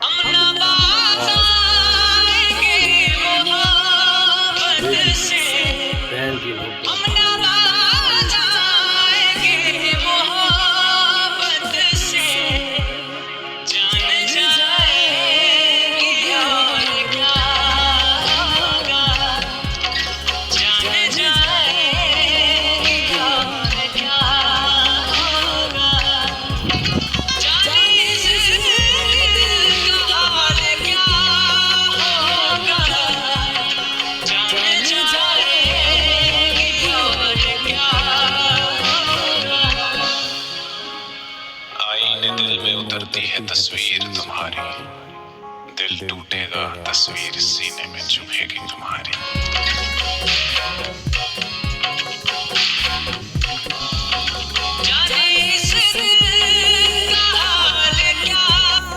हम ना बाज आएंगे मोहब्बत से, हम ना बाज आएंगे मोहब्बत से, जान जाएगी और क्या होगा, जान जाएगी और क्या होगा, जाने इस दिल का हाल क्या होगा, जान जाएगी और क्या होगा। आईने दिल में उतरती है तस्वीर तुम्हारी, दिल टूटेगा तस्वीर सीने में चुभेगी तुम्हारी।